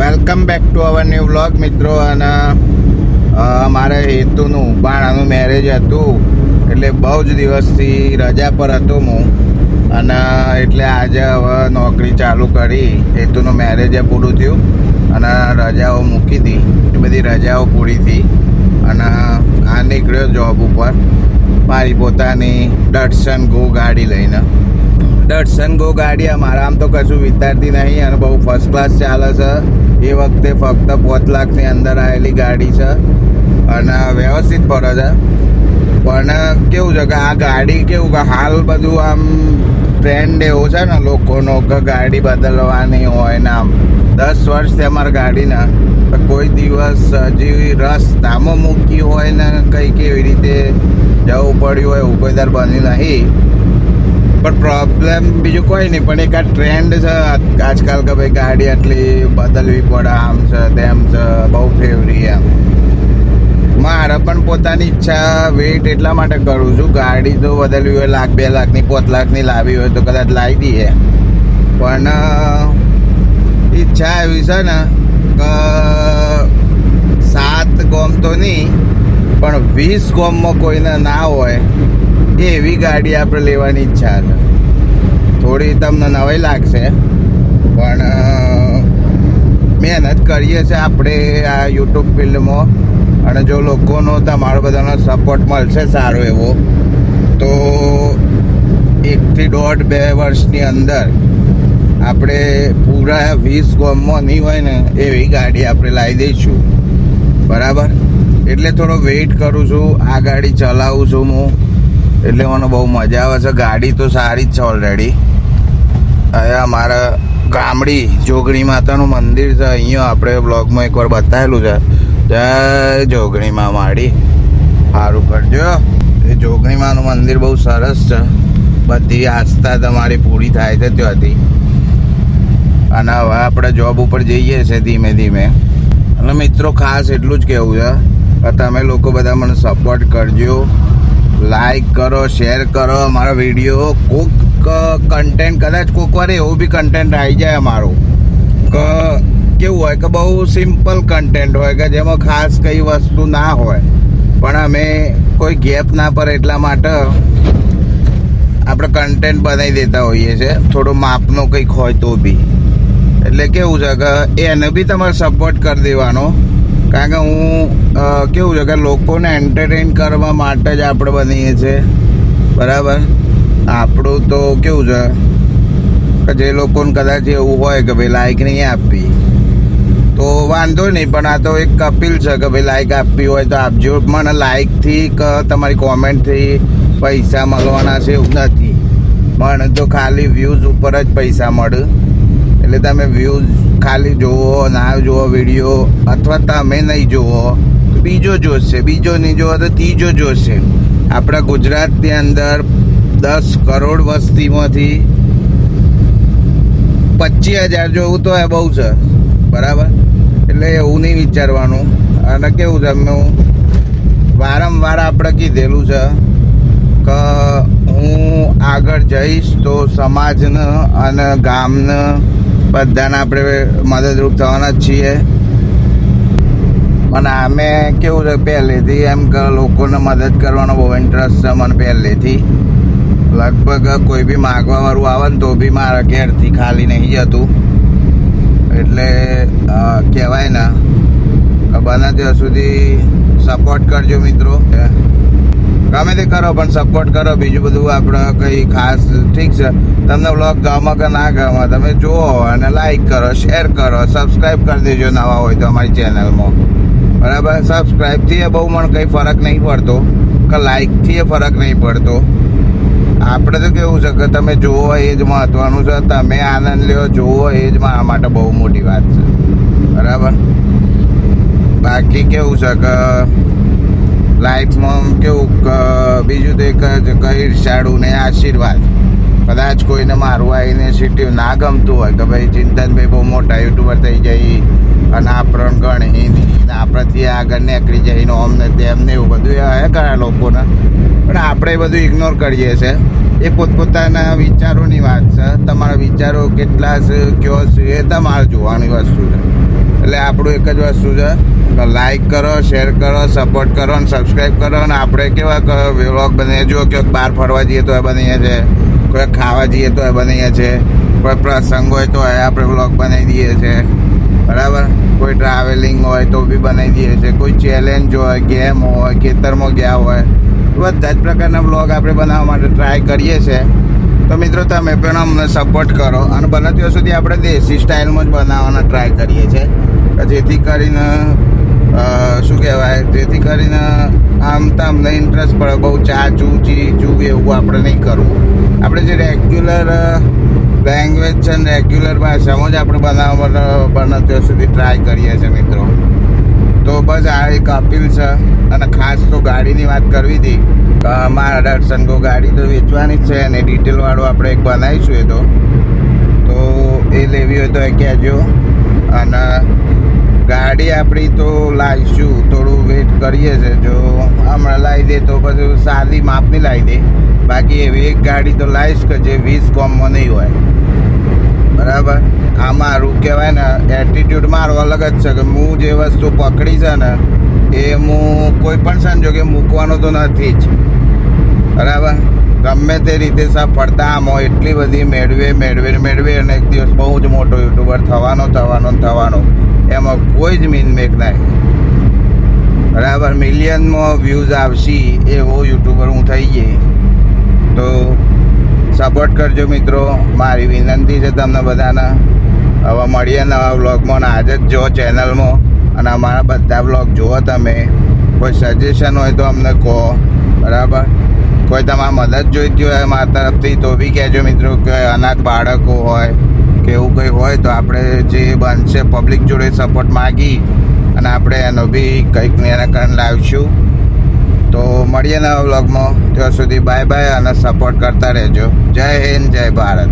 Welcome back to our new vlog મિત્રો. અને મારે હેતુનું બાણાનું મેરેજ હતું એટલે બહુ જ દિવસથી રજા પર હતો હું. અને એટલે આજે હવે નોકરી ચાલુ કરી. હેતુનું મેરેજ પૂરું થયું અને રજાઓ મૂકી હતી. એ બધી રજાઓ પૂરી થઈ અને આ નીકળ્યો જોબ ઉપર મારી પોતાની ડટસન ગો ગાડી લઈને. ડટસન ગો ગાડી અમારા આમ તો કશું વિચારતી નહીં અને બહુ ફર્સ્ટ ક્લાસ ચાલે છે. એ વખતે ફક્ત 5 લાખની અંદર આવેલી ગાડી છે અને વ્યવસ્થિત ફરે છે. પણ કેવું છે કે આ ગાડી કેવું કે હાલ બધું આમ ટ્રેન્ડ એવો છે ને લોકોનો કે ગાડી બદલવાની હોય ને આમ 10 વર્ષથી અમારી ગાડીના કોઈ દિવસ હજી રસ્તામાં મૂકી હોય ને કંઈક એવી રીતે જવું પડ્યું હોય એવું કોઈ દર બન્યું નહીં. પણ પ્રોબ્લેમ બીજું કોઈ નહીં, પણ એક આ ટ્રેન્ડ છે આજકાલ કે ભાઈ ગાડી આટલી બદલવી પડે, આમ છે તેમ છે, બહુ ફેવરી એમ. મારે પણ પોતાની ઈચ્છા વેઇટ એટલા માટે કરું છું. ગાડી તો બદલવી હોય 1 લાખ 2 લાખની 5 લાખની લાવી હોય તો કદાચ લાવી દઈએ. પણ ઈચ્છા એવી છે ને કે 7 ગોમ તો નહીં પણ 20 ગોમમાં કોઈને ના હોય એવી ગાડી આપણે લેવાની ઈચ્છા છે. થોડી તમને નવાઈ લાગશે પણ મહેનત કરીએ છીએ આપણે આ યુટ્યુબ ફિલ્ડમાં. અને જો લોકોનો તમારો બધાનો સપોર્ટ મળશે સારો એવો તો 1 થી 1.5-2 વર્ષની અંદર આપણે પૂરા 20 ગોમમાં નહીં હોય ને એવી ગાડી આપણે લાવી દઈશું. બરાબર, એટલે થોડો વેઇટ કરું છું. આ ગાડી ચલાવું છું હું એટલે મને બહુ મજા આવે છે. ગાડી તો સારી જ છે ઓલરેડી. હવે અમારા ગામડી જોગણી માતાનું મંદિર છે, અહીંયા આપણે બ્લોગમાં એકવાર બતાવેલું છે. જય જોગણીમાં માડી, સારું કરજો. એ જોગણીમાનું મંદિર બહુ સરસ છે. બધી આસ્થા તમારી પૂરી થાય છે ત્યાંથી. અને હવે આપણે જોબ ઉપર જઈએ છીએ ધીમે ધીમે. અને મિત્રો ખાસ એટલું જ કહેવું છે કે તમે લોકો બધા મને સપોર્ટ કરજો, લાઈક કરો, શેર કરો અમારા વિડીયો. કોક કન્ટેન્ટ કદાચ કોક વાર એવું બી કન્ટેન્ટ આવી જાય અમારું કે કેવું હોય કે બહુ સિમ્પલ કન્ટેન્ટ હોય કે જેમાં ખાસ કઈ વસ્તુ ના હોય, પણ અમે કોઈ ગેપ ના પડે એટલા માટે આપણે કન્ટેન્ટ બનાવી દેતા હોઈએ છીએ. થોડો માપનો કંઈક હોય તો બી. એટલે કેવું છે કે એને બી તમારે સપોર્ટ કરી દેવાનો. કારણ કે હું કેવું છે કે લોકોને એન્ટરટેન કરવા માટે જ આપણે બનીએ છીએ. બરાબર, આપણું તો કેવું છે કે જે લોકોને કદાચ એવું હોય કે ભાઈ લાઈક નહીં આપવી તો વાંધો નહીં, પણ આ તો એક અપીલ છે કે ભાઈ લાઈક આપવી હોય તો આપજો. મને લાઈકથી કે તમારી કોમેન્ટથી પૈસા મળવાના છે એવું નથી. મને તો ખાલી વ્યૂઝ ઉપર જ પૈસા મળે. એટલે તમે વ્યૂઝ ખાલી જુઓ, ના જુઓ વિડીયો, અથવા તમે નહીં જુઓ તો બીજો જોશે, બીજો નહીં જુઓ તો ત્રીજો જોશે. આપણા ગુજરાતની અંદર 10 કરોડ વસ્તીમાંથી 25,000 જોવું તો એ બહુ છે. બરાબર, એટલે એવું નહીં વિચારવાનું. અને કેવું છે હું વારંવાર આપણે કીધેલું છે કે હું આગળ જઈશ તો સમાજને અને ગામને બધાને આપણે મદદરૂપ થવાના જ છીએ. અને અમે કેવું છે પહેલેથી એમ કે લોકોને મદદ કરવાનો બહુ ઇન્ટરેસ્ટ છે મને પહેલેથી. લગભગ કોઈ બી માગવાવાળું આવે ને તો બી મારા ઘેરથી ખાલી નહીં જતું. એટલે કહેવાય ને કે બને ત્યાં સુધી સપોર્ટ કરજો મિત્રો. ગમે તે કરો પણ સપોર્ટ કરો. બીજું બધું આપણે કંઈ ખાસ ઠીક છે. તમને વ્લોગ ગમે કે ના ગમે તમે જુઓ અને લાઈક કરો, શેર કરો, સબસ્ક્રાઈબ કરી દેજો નવા હોય તો અમારી ચેનલમાં. બરાબર, સબસ્ક્રાઈબથી એ બહુ મને કંઈ ફરક નહીં પડતો કે લાઈકથી એ ફરક નહીં પડતો. આપણે તો કેવું છે કે તમે જુઓ એ જ મહત્વનું છે. તમે આનંદ લ્યો, જુઓ એ જ મારા માટે બહુ મોટી વાત છે. બરાબર, બાકી કેવું છે કે લાઈફમાં કેવું કે બીજું તો એક જ કે ઈર્ષાળું ને આશીર્વાદ. કદાચ કોઈને મારું આ ઇનિશિયેટિવ ના ગમતું હોય કે ભાઈ ચિંતનભાઈ બહુ મોટા યુટ્યુબર થઈ જાય અને આપણને ગણી આપણાથી આગળ નીકળી જઈને અમને તેમને એવું બધું હે ઘણા લોકોને, પણ આપણે એ બધું ઇગ્નોર કરીએ છીએ. એ પોતપોતાના વિચારોની વાત છે. તમારા વિચારો કેટલા છે, કયો છે એ તમારે જોવાની વસ્તુ છે. આપણું એક જ વસ્તુ છે તો લાઈક કરો, શેર કરો, સપોર્ટ કરો અને સબસ્ક્રાઈબ કરો. અને આપણે કેવા વ્લોગ બનાવીએ, જો ક્યાંક બહાર ફરવા જઈએ તો એ બનાવીએ છીએ, કોઈ ખાવા જઈએ તો એ બનાવીએ છીએ, કોઈ પ્રસંગ હોય તો એ આપણે વ્લોગ બનાવી દઈએ છીએ, બરાબર. કોઈ ટ્રાવેલિંગ હોય તો બી બનાવી દઈએ છીએ, કોઈ ચેલેન્જ હોય, ગેમ હોય, ખેતરમાં ગયા હોય, બધા જ પ્રકારના વ્લોગ આપણે બનાવવા માટે ટ્રાય કરીએ છીએ. તો મિત્રો તમે પણ અમને સપોર્ટ કરો અને બને ત્યાં સુધી આપણે દેશી સ્ટાઇલમાં જ બનાવવાના ટ્રાય કરીએ છીએ, જેથી કરીને શું કહેવાય, જેથી કરીને આમ તમને ઇન્ટરેસ્ટ પડે. બહુ ચાચું ચીચું એવું આપણે નહીં કરવું. આપણે જે રેગ્યુલર લેંગ્વેજ છે ને રેગ્યુલર ભાષામાં જ આપણે બનાવવા બને ત્યાં સુધી ટ્રાય કરીએ છીએ મિત્રો. તો બસ આ એક અપીલ છે. અને ખાસ તો ગાડીની વાત કરવી હતી કે અમારા દર્શન ગો ગાડી તો વેચવાની જ છે અને ડિટેલવાળું આપણે એક બનાવીશું. તો એ લેવી હોય તો એ કહેજો. અને ગાડી આપણી તો લાવીશું, થોડું વેઇટ કરીએ છીએ. જો હમણાં લાવી દે તો પછી સાદી માપની લાવી દે. બાકી એવી એક ગાડી તો લાવીશ કે જે 20 કોમમાં નહીં હોય, બરાબર. આ મારું કહેવાય ને એટીટ્યૂડ મારો અલગ જ છે કે હું જે વસ્તુ પકડી છે ને એ હું કોઈ પણ સંજોગે મૂકવાનો તો નથી જ, બરાબર. ગમે તે રીતે સફળતા આમાં એટલી બધી મેળવે અને એક દિવસ બહુ જ મોટો યુટ્યુબર થવાનો એમાં કોઈ જ મીનમેક નહીં, બરાબર. મિલિયનમાં વ્યૂઝ આવશે એવો યુટ્યુબર હું થઈ ગઈ. તો સપોર્ટ કરજો મિત્રો, મારી વિનંતી છે તમને બધાને. હવે મળીએ નવા વ્લોગમાં. આજે જ જો ચેનલમાં અને અમારા બધા વ્લોગ જુઓ તમે. કોઈ સજેશન હોય તો અમને કહો, બરાબર. કોઈ તમારી મદદ જોઈતી હોય મારા તરફથી તો બી કહેજો મિત્રો, કે અનાથ બાળકો હોય કે એવું કંઈ હોય તો આપણે જે બનશે પબ્લિક જોડે સપોર્ટ માગી અને આપણે એનો બી કંઈક નિરાકરણ લાવીશું. તો મળીએ નવા વ્લોગમાં. ત્યાં સુધી બાય બાય અને સપોર્ટ કરતા રહેજો. જય હિન્દ, જય ભારત.